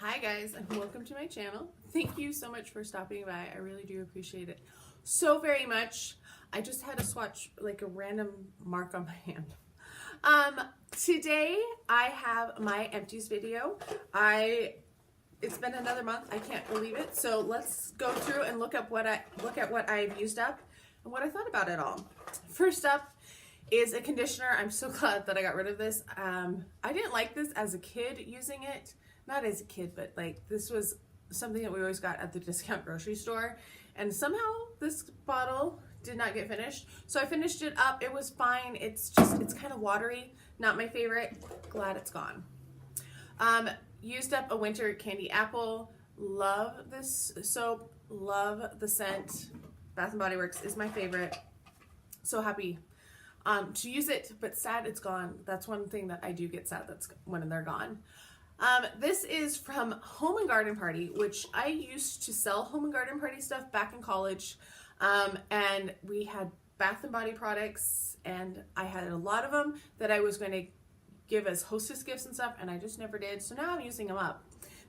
Hi guys, and welcome to my channel. Thank you so much for stopping by. I really do appreciate it so very much. I just had to swatch like a random mark on my hand. Today I have my empties video. It's been another month. I can't believe it. So let's go through and look at what I've used up and what I thought about it all. First up is a conditioner. I'm so glad that I got rid of this. I didn't like this as a kid using it. Not as a kid, but like this was something that we always got at the discount grocery store. And somehow this bottle did not get finished. So I finished it up. It was fine. It's kind of watery. Not my favorite. Glad it's gone. Used up a winter candy apple. Love this soap. Love the scent. Bath and Body Works is my favorite. So happy to use it, but sad it's gone. That's one thing that I do get sad that's when they're gone. This is from Home and Garden Party, which I used to sell Home and Garden Party stuff back in college. And we had Bath and Body products, and I had a lot of them that I was going to give as hostess gifts and stuff, and I just never did. So now I'm using them up.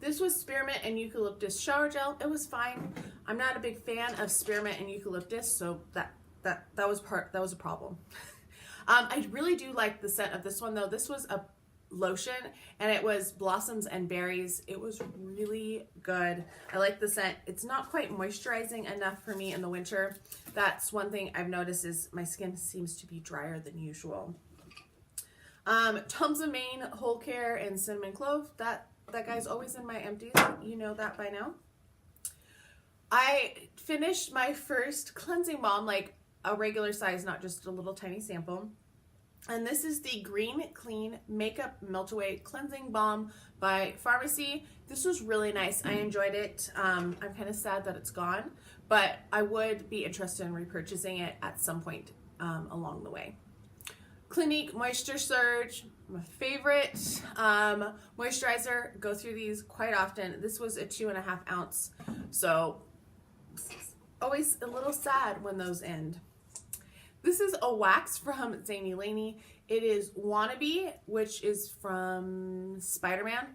This was spearmint and eucalyptus shower gel. It was fine. I'm not a big fan of spearmint and eucalyptus, so that was a problem. I really do like the scent of this one though. This was a lotion and it was blossoms and berries. It was really good. I like the scent. It's not quite moisturizing enough for me in the winter. That's one thing I've noticed is my skin seems to be drier than usual. Tums of Maine Whole Care and Cinnamon Clove. That guy's always in my empties. You know that by now. I finished my first cleansing balm, like a regular size, not just a little tiny sample. And this is the Green Clean Makeup Melt Away Cleansing Balm by Pharmacy. This was really nice. I enjoyed it. I'm kind of sad that it's gone, but I would be interested in repurchasing it at some point along the way. Clinique Moisture Surge, my favorite moisturizer. Go through these quite often. This was a 2.5 ounce, so always a little sad when those end. This is a wax from Zany Laney. It is Wannabe, which is from Spider-Man.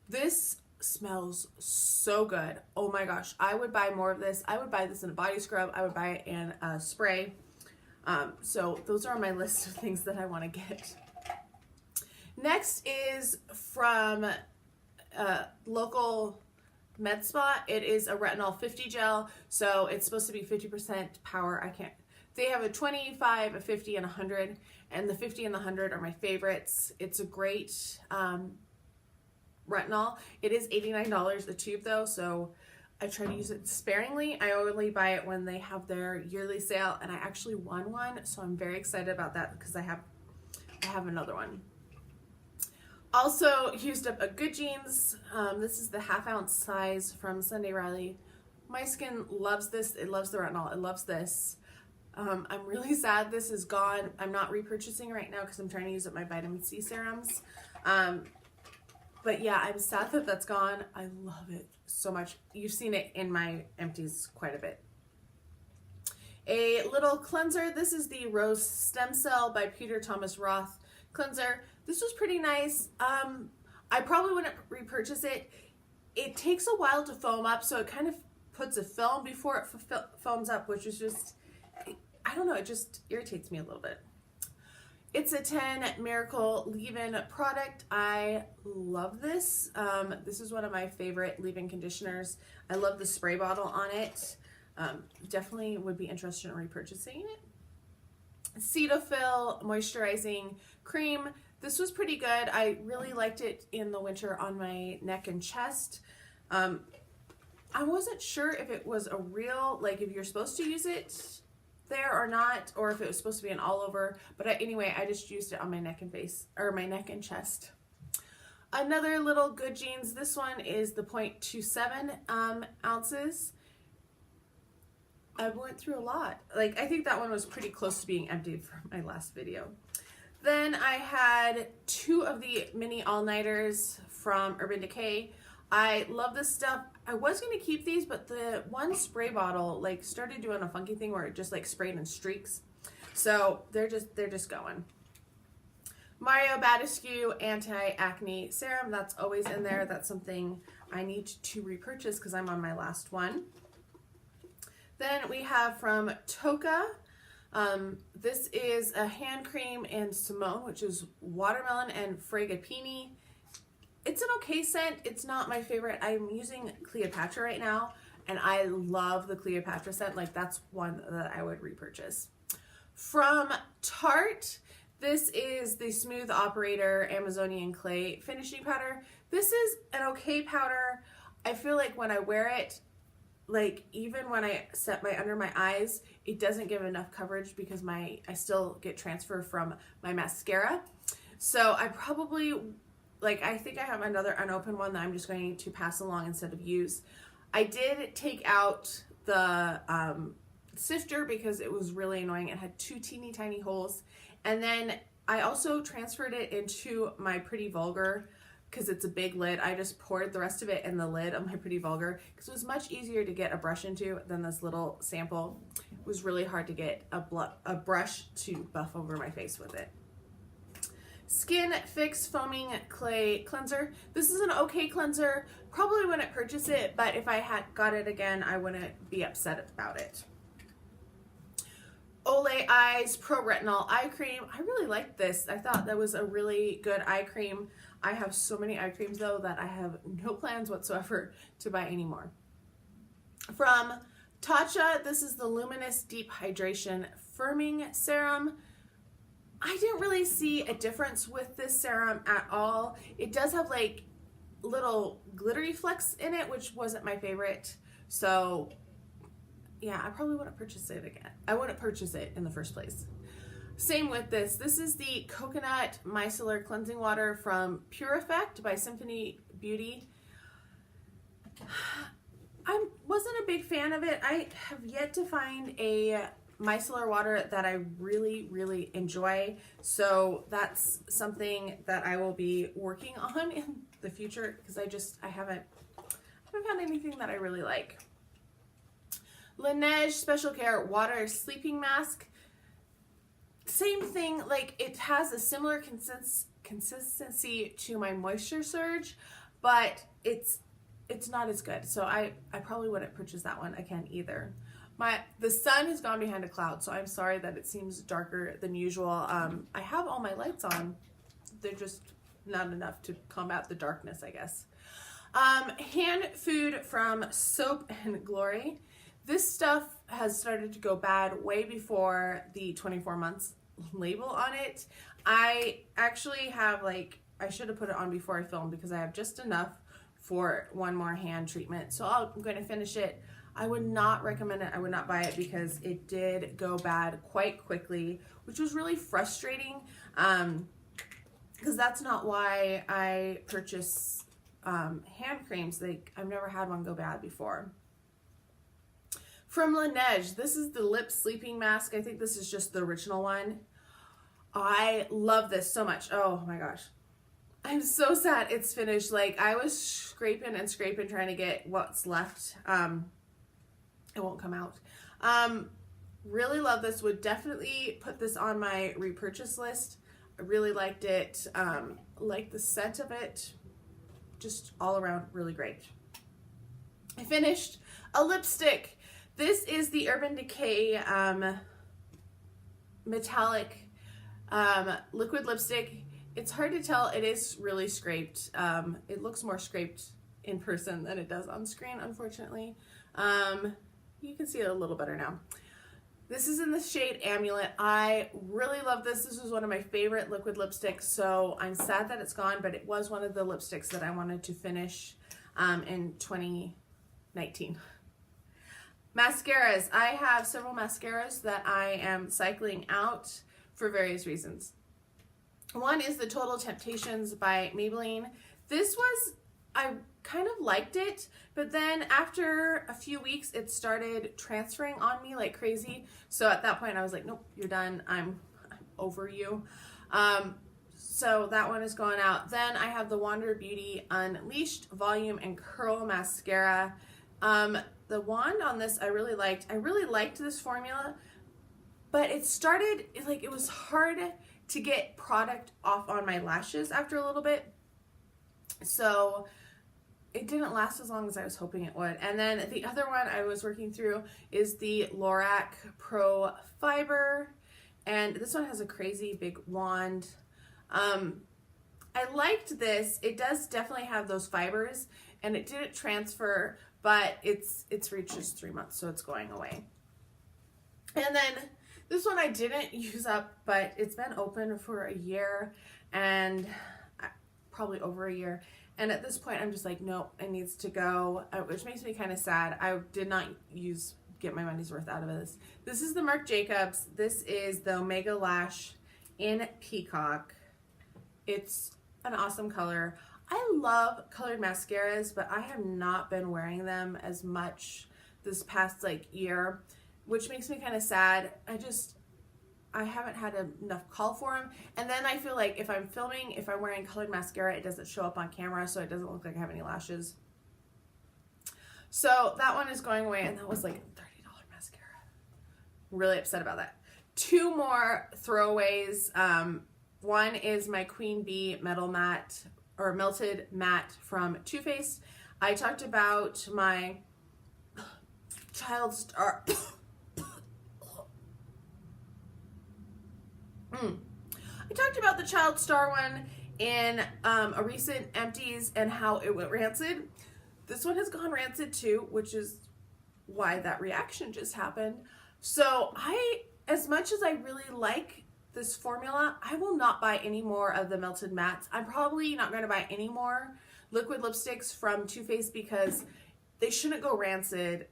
This smells so good. Oh my gosh, I would buy more of this. I would buy this in a body scrub. I would buy it in a spray. So those are on my list of things that I want to get. Next is from local med spa. It is a retinol 50 gel. So it's supposed to be 50% power. They have a 25, a 50, and 100, and the 50 and the 100 are my favorites. It's a great retinol. It is $89 a tube though, so I try to use it sparingly. I only buy it when they have their yearly sale, and I actually won one, so I'm very excited about that because I have another one. Also used up a Good Genes. This is the 1/2 ounce size from Sunday Riley. My skin loves this. It loves the retinol. It loves this. I'm really sad this is gone. I'm not repurchasing it right now because I'm trying to use up my vitamin C serums. But yeah, I'm sad that that's gone. I love it so much. You've seen it in my empties quite a bit. A little cleanser. This is the Rose Stem Cell by Peter Thomas Roth cleanser. This was pretty nice. I probably wouldn't repurchase it. It takes a while to foam up, so it kind of puts a film before it foams up, which is just, I don't know, it just irritates me a little bit. It's a 10 Miracle Leave-In product. I love this. This is one of my favorite leave-in conditioners. I love the spray bottle on it. Definitely would be interested in repurchasing it. Cetaphil Moisturizing Cream. This was pretty good. I really liked it in the winter on my neck and chest. I wasn't sure if it was a real, like if you're supposed to use it there or not, or if it was supposed to be an all over, but anyway, I just used it on my neck and face, or my neck and chest. Another little Good Genes. This one is the 0.27 ounces. I went through a lot. Like, I think that one was pretty close to being emptied from my last video. Then I had 2 of the mini all-nighters from Urban Decay. I love this stuff. I was going to keep these, but the one spray bottle like started doing a funky thing where it just like sprayed in streaks. So they're just going. Mario Badescu Anti-Acne Serum. That's always in there. That's something I need to repurchase because I'm on my last one. Then we have from Toka. This is a hand cream and Simone, which is watermelon and fragapini. It's an okay scent. It's not my favorite. I'm using Cleopatra right now, and I love the Cleopatra scent. Like, that's one that I would repurchase. From Tarte, this is the Smooth Operator Amazonian Clay Finishing Powder. This is an okay powder. I feel like when I wear it, like even when I set my under my eyes, it doesn't give enough coverage because I still get transfer from my mascara. So I probably, like, I think I have another unopened one that I'm just going to pass along instead of use. I did take out the sifter because it was really annoying. It had 2 teeny tiny holes. And then I also transferred it into my Pretty Vulgar because it's a big lid. I just poured the rest of it in the lid of my Pretty Vulgar because it was much easier to get a brush into than this little sample. It was really hard to get a brush to buff over my face with it. Skin Fix Foaming Clay Cleanser. This is an okay cleanser. Probably wouldn't purchase it, but if I had got it again, I wouldn't be upset about it. Olay Eyes Pro Retinol Eye Cream. I really liked this. I thought that was a really good eye cream. I have so many eye creams though that I have no plans whatsoever to buy anymore. From Tatcha, this is the Luminous Deep Hydration Firming Serum. I didn't really see a difference with this serum at all. It does have like little glittery flecks in it, which wasn't my favorite. So yeah, I probably wouldn't purchase it again. I wouldn't purchase it in the first place. Same with this. This is the Coconut Micellar Cleansing Water from Pure Effect by Symphony Beauty. I wasn't a big fan of it. I have yet to find a micellar water that I really, really enjoy. So that's something that I will be working on in the future because I haven't found anything that I really like. Laneige Special Care Water Sleeping Mask. Same thing, like it has a similar consistency to my Moisture Surge, but it's not as good. So I probably wouldn't purchase that one again either. The sun has gone behind a cloud, so I'm sorry that it seems darker than usual. I have all my lights on. They're just not enough to combat the darkness, I guess. Hand food from Soap and Glory. This stuff has started to go bad way before the 24 months label on it. I actually have I should have put it on before I filmed because I have just enough for one more hand treatment. So I'm going to finish it. I would not recommend it. I would not buy it because it did go bad quite quickly, which was really frustrating because that's not why I purchase hand creams. I've never had one go bad before. From Laneige, this is the Lip Sleeping Mask. I think this is just the original one. I love this so much. Oh my gosh. I'm so sad it's finished. Like, I was scraping and scraping trying to get what's left. It won't come out. Really love this. Would definitely put this on my repurchase list. I really liked it. Like the scent of it. Just all around really great. I finished a lipstick. This is the Urban Decay metallic liquid lipstick. It's hard to tell. It is really scraped. It looks more scraped in person than it does on screen, unfortunately. You can see it a little better now. This is in the shade Amulet. I really love this. This was one of my favorite liquid lipsticks, so I'm sad that it's gone, but it was one of the lipsticks that I wanted to finish in 2019. Mascaras. I have several mascaras that I am cycling out for various reasons. One is the Total Temptations by Maybelline. This was, I kind of liked it, but then after a few weeks, it started transferring on me like crazy. So at that point, I was like, nope, you're done. I'm over you. So that one is going out. Then I have the Wander Beauty Unleashed Volume and Curl Mascara. The wand on this I really liked. I really liked this formula, but it started, like, it was hard to get product off on my lashes after a little bit. So it didn't last as long as I was hoping it would. And then the other one I was working through is the Lorac Pro Fiber. And this one has a crazy big wand. I liked this. It does definitely have those fibers, and it didn't transfer, but it's reached just 3 months, so it's going away. And then this one I didn't use up, but it's been open for a year, and probably over a year. And at this point, I'm just like, nope, it needs to go, which makes me kind of sad. I did not get my money's worth out of this. This is the Marc Jacobs. This is the Omega Lash in Peacock. It's an awesome color. I love colored mascaras, but I have not been wearing them as much this past like year, which makes me kind of sad. I haven't had enough call for them. And then I feel like if I'm filming, if I'm wearing colored mascara, it doesn't show up on camera, so it doesn't look like I have any lashes. So that one is going away, and that was like a $30 mascara. Really upset about that. 2 more throwaways. One is my Queen Bee Metal Matte, or Melted Matte from Too Faced. I talked about my Child Star. I talked about the Child Star one in a recent Empties and how it went rancid. This one has gone rancid too, which is why that reaction just happened. So as much as I really like this formula, I will not buy any more of the Melted Mattes. I'm probably not going to buy any more liquid lipsticks from Too Faced because they shouldn't go rancid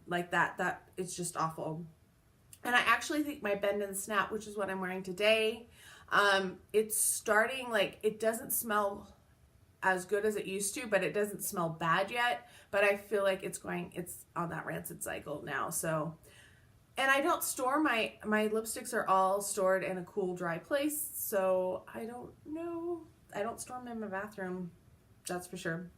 like that. That it's just awful. And I actually think my Bend and Snap, which is what I'm wearing today, it's starting, like, it doesn't smell as good as it used to, but it doesn't smell bad yet. But I feel like it's on that rancid cycle now. So, and I don't store my lipsticks are all stored in a cool, dry place. So I don't know. I don't store them in my bathroom. That's for sure.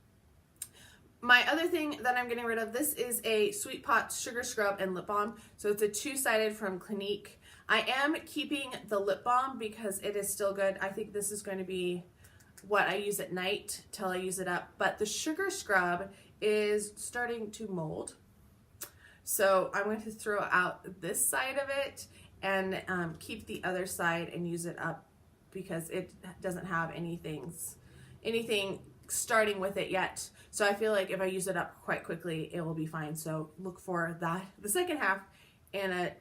My other thing that I'm getting rid of, this is a Sweet Pot Sugar Scrub and Lip Balm. So it's a 2-sided from Clinique. I am keeping the lip balm because it is still good. I think this is going to be what I use at night till I use it up. But the Sugar Scrub is starting to mold. So I'm going to throw out this side of it and keep the other side and use it up because it doesn't have anything starting with it yet. So I feel like if I use it up quite quickly, it will be fine. So look for the second half in a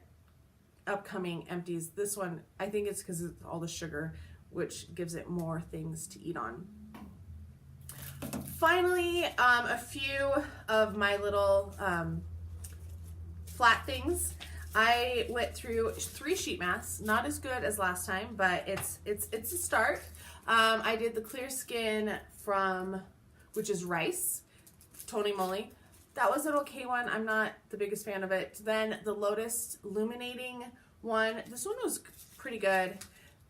upcoming Empties. This one, I think it's because it's all the sugar, which gives it more things to eat on. Finally, a few of my little flat things. I went through 3 sheet masks, not as good as last time, but it's a start. I did the Clear Skin which is Rice, Tony Moly. That was an okay one. I'm not the biggest fan of it. Then the Lotus Illuminating one. This one was pretty good.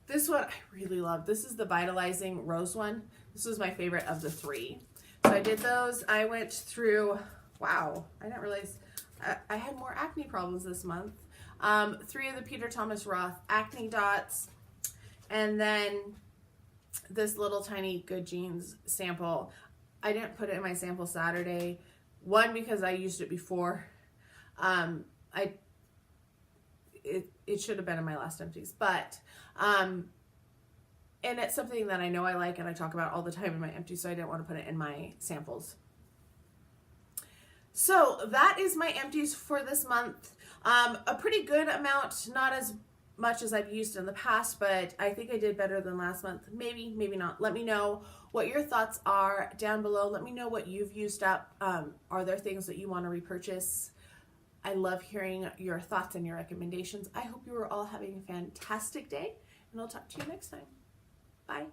This one I really love. This is the Vitalizing Rose one. This was my favorite of the 3. So I did those. I went through, wow, I didn't realize I had more acne problems this month. 3 of the Peter Thomas Roth Acne Dots. And then this little tiny Good Genes sample. I didn't put it in my sample Saturday. One, because I used it before. It should have been in my last Empties, but and it's something that I know I like and I talk about all the time in my Empties, so I didn't want to put it in my samples. So that is my Empties for this month. A pretty good amount, not as much as I've used in the past, but I think I did better than last month. Maybe, maybe not. Let me know what your thoughts are down below. Let me know what you've used up. Are there things that you want to repurchase? I love hearing your thoughts and your recommendations. I hope you are all having a fantastic day, and I'll talk to you next time. Bye.